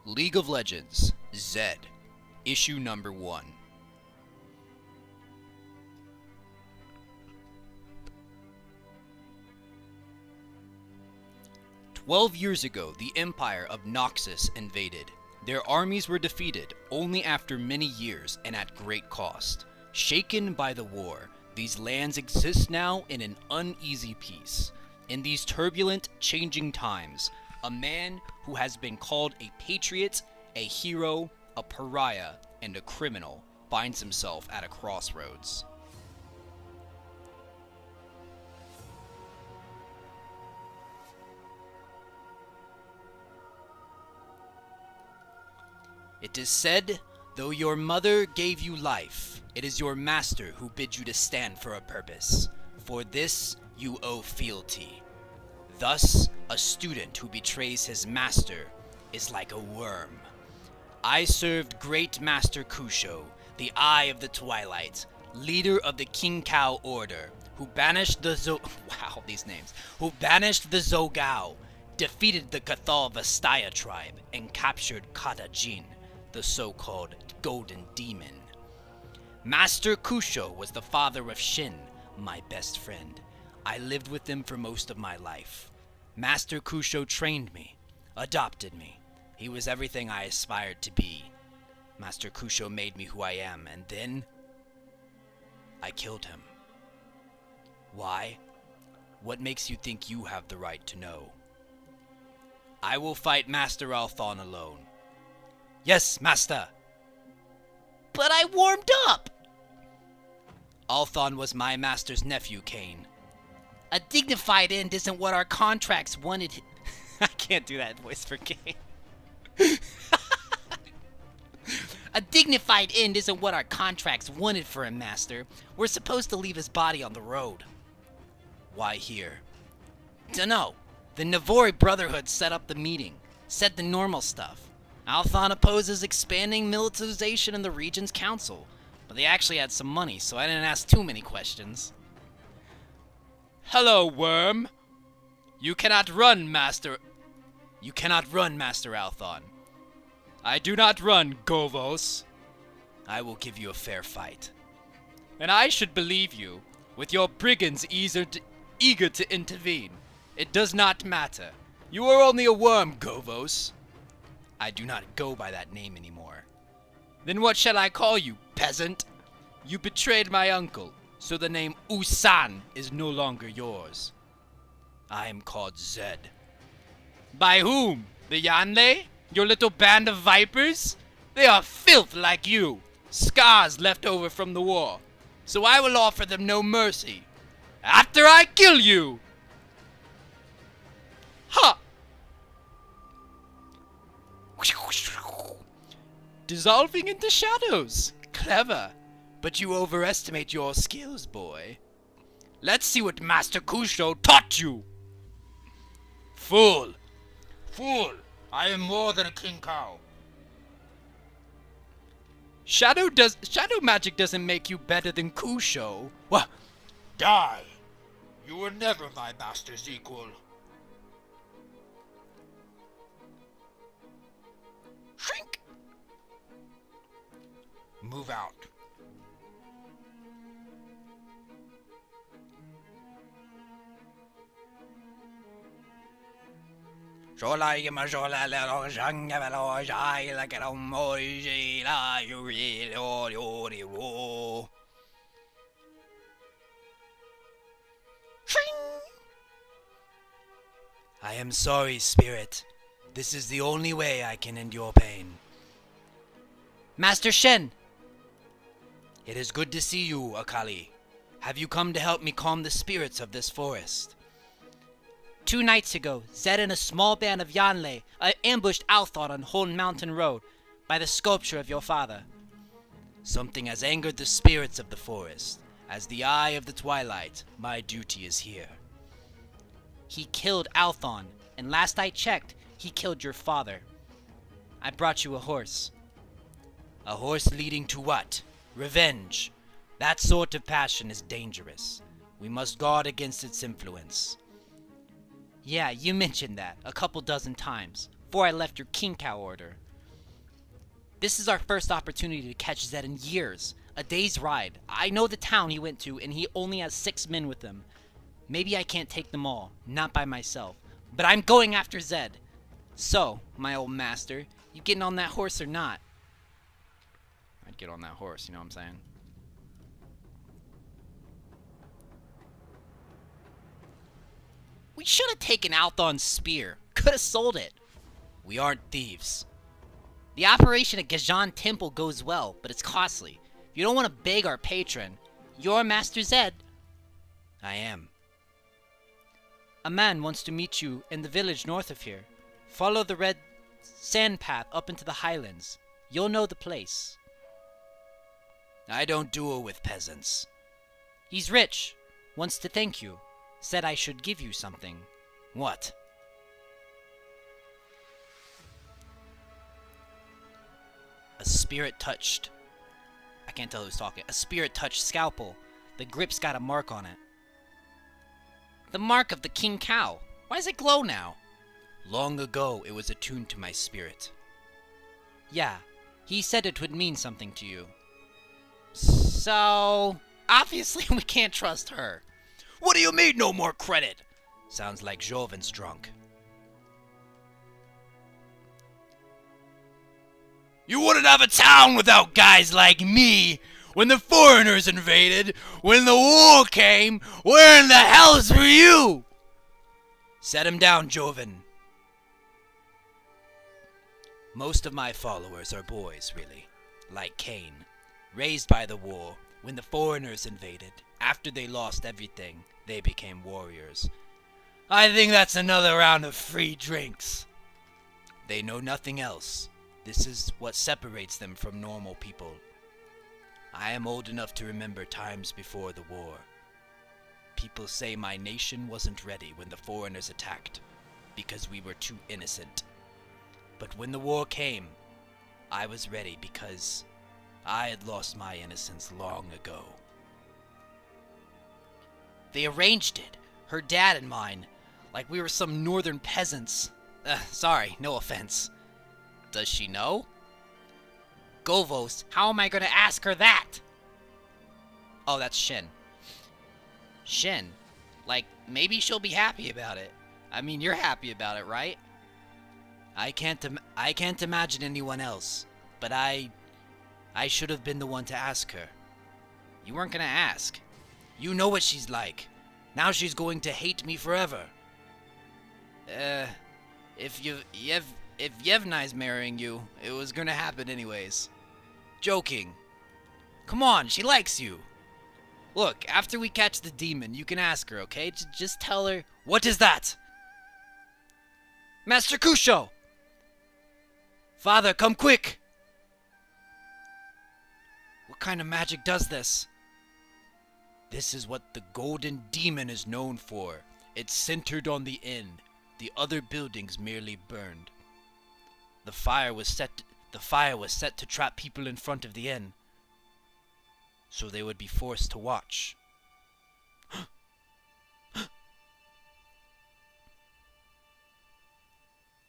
League of Legends, ZED, Issue Number 1. "12 years ago, the Empire of Noxus invaded. Their armies were defeated only after many years and at great cost. Shaken by the war, these lands exist now in an uneasy peace. In these turbulent, changing times, a man who has been called a patriot, a hero, a pariah, and a criminal finds himself at a crossroads." "It is said, though your mother gave you life, it is your master who bids you to stand for a purpose. For this you owe fealty. Thus, a student who betrays his master is like a worm. I served Great Master Kusho, the Eye of the Twilight, leader of the King Cow Order, who banished the who banished the Zogao, defeated the Cathal Vastaya tribe, and captured Katajin, the so-called Golden Demon. Master Kusho was the father of Shin, my best friend. I lived with him for most of my life. Master Kusho trained me, adopted me. He was everything I aspired to be. Master Kusho made me who I am, and then I killed him. Why? What makes you think you have the right to know? I will fight Master Althon alone." "Yes, Master!" "But I warmed up!" "Althon was my master's nephew, Kane." "A dignified end isn't what our contracts wanted." I can't do that voice for Kane. "A dignified end isn't what our contracts wanted for him, Master. We're supposed to leave his body on the road." "Why here?" "Dunno. The Navori Brotherhood set up the meeting. Said the normal stuff. Althon opposes expanding militarization in the region's council. But they actually had some money, so I didn't ask too many questions." "Hello, worm. You cannot run, Master Althon." "I do not run, Govos." "I will give you a fair fight." "And I should believe you, with your brigands eager to intervene. It does not matter. You are only a worm, Govos." "I do not go by that name anymore." "Then what shall I call you, peasant? You betrayed my uncle, so the name Usan is no longer yours." "I am called Zed." "By whom? The Yanlei? Your little band of vipers? They are filth like you, scars left over from the war. So I will offer them no mercy. After I kill you!" Ha! Dissolving into shadows. Clever. But you overestimate your skills, boy. Let's see what Master Kusho taught you. Fool. Fool. I am more than a king cow. Shadow magic doesn't make you better than Kusho. What? Die. You were never my master's equal. Shrink. Move out. I am sorry, Spirit. This is the only way I can end your pain. Master Shen! It is good to see you, Akali. Have you come to help me calm the spirits of this forest? 2 nights ago, Zed and a small band of Yanlei ambushed Althon on Holden Mountain Road by the sculpture of your father. Something has angered the spirits of the forest. As the Eye of the Twilight, my duty is here. He killed Althon, and last I checked, he killed your father. I brought you a horse. A horse leading to what? Revenge. That sort of passion is dangerous. We must guard against its influence. Yeah, you mentioned that a couple dozen times, before I left your King Cow order. This is our first opportunity to catch Zed in years. A day's ride. I know the town he went to, and he only has 6 men with him. Maybe I can't take them all, not by myself. But I'm going after Zed. So, my old master, you getting on that horse or not? I'd get on that horse, you know what I'm saying? We should have taken Althon's spear. Could have sold it. We aren't thieves. The operation at Gajan Temple goes well, but it's costly. If you don't want to beg our patron, you're Master Zed. I am. A man wants to meet you in the village north of here. Follow the red sand path up into the highlands. You'll know the place. I don't duel with peasants. He's rich. Wants to thank you. Said I should give you something. What? A spirit touched. I can't tell who's talking. A spirit touched scalpel. The grip's got a mark on it. The mark of the king cow. Why does it glow now? Long ago, it was attuned to my spirit. Yeah, he said it would mean something to you. So, obviously we can't trust her. What do you mean, no more credit? Sounds like Joven's drunk. You wouldn't have a town without guys like me. When the foreigners invaded, when the war came, where in the hells were you? Set him down, Joven. Most of my followers are boys, really. Like Cain. Raised by the war, when the foreigners invaded, after they lost everything, they became warriors. I think that's another round of free drinks. They know nothing else. This is what separates them from normal people. I am old enough to remember times before the war. People say my nation wasn't ready when the foreigners attacked, because we were too innocent. But when the war came, I was ready because I had lost my innocence long ago. They arranged it, her dad and mine, like we were some northern peasants. Sorry, no offense. Does she know? Govos, how am I gonna ask her that? Oh, that's Shin. Shin? Like, maybe she'll be happy about it. I mean, you're happy about it, right? I can't imagine anyone else, but I should have been the one to ask her. You weren't gonna ask. You know what she's like. Now she's going to hate me forever. If Yevnai's marrying you, it was gonna happen anyways. Joking. Come on, she likes you. Look, after we catch the demon, you can ask her, okay? Just tell her, what is that? Master Kusho! Father, come quick! What kind of magic does this? This is what the Golden Demon is known for. It's centered on the inn. The other buildings merely burned. The fire was set to trap people in front of the inn, so they would be forced to watch.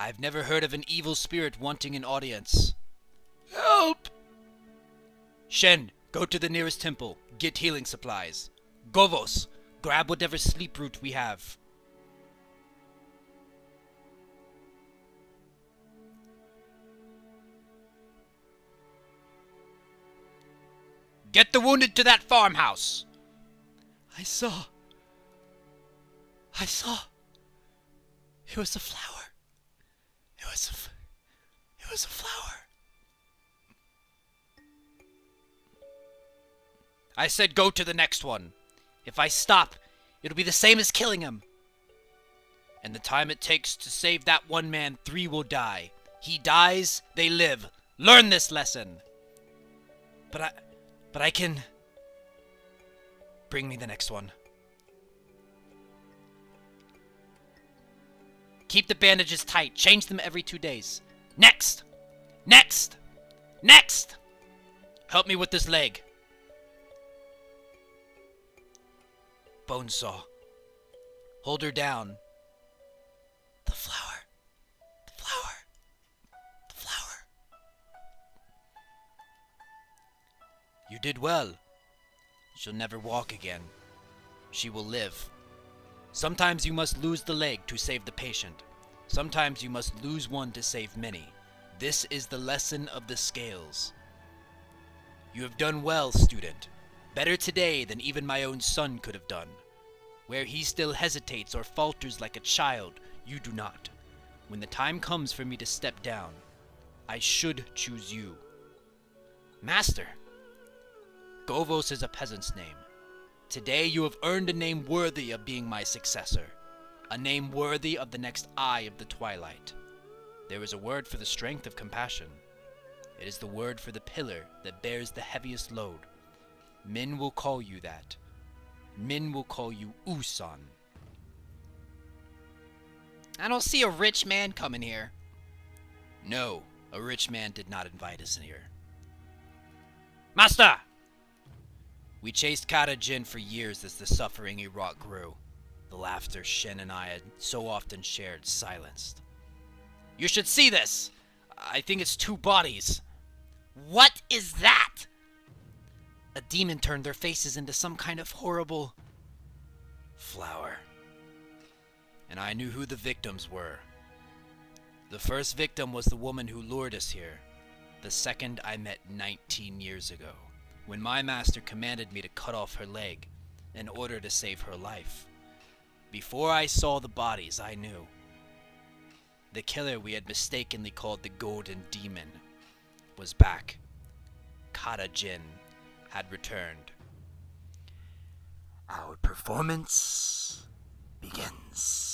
I've never heard of an evil spirit wanting an audience. Help! Shen, go to the nearest temple. Get healing supplies. Govos, grab whatever sleep root we have. Get the wounded to that farmhouse. I saw. It was a flower. It was a flower. I said go to the next one. If I stop, it'll be the same as killing him. And the time it takes to save that one man, 3 will die. He dies, they live. Learn this lesson. But I can... Bring me the next one. Keep the bandages tight. Change them every 2 days. Next! Next! Next! Help me with this leg. Bonesaw. Hold her down. The flower. The flower. The flower. did well. She'll never walk again. She will live. Sometimes you must lose the leg to save the patient. Sometimes you must lose one to save many. This is the lesson of the scales. You have done well, student. Better today than even my own son could have done. Where he still hesitates or falters like a child, you do not. When the time comes for me to step down, I should choose you. Master! Govos is a peasant's name. Today you have earned a name worthy of being my successor. A name worthy of the next eye of the twilight. There is a word for the strength of compassion. It is the word for the pillar that bears the heaviest load. Men will call you that. Men will call you Usan. I don't see a rich man coming here. No, a rich man did not invite us in here. Master! We chased Kata Jin for years as the suffering Iraq grew. The laughter Shen and I had so often shared silenced. You should see this! I think it's 2 bodies. What is that? A demon turned their faces into some kind of horrible flower. And I knew who the victims were. The first victim was the woman who lured us here. The second I met 19 years ago, when my master commanded me to cut off her leg in order to save her life. Before I saw the bodies, I knew. The killer we had mistakenly called the Golden Demon was back. Kata Jin had returned. Our performance begins.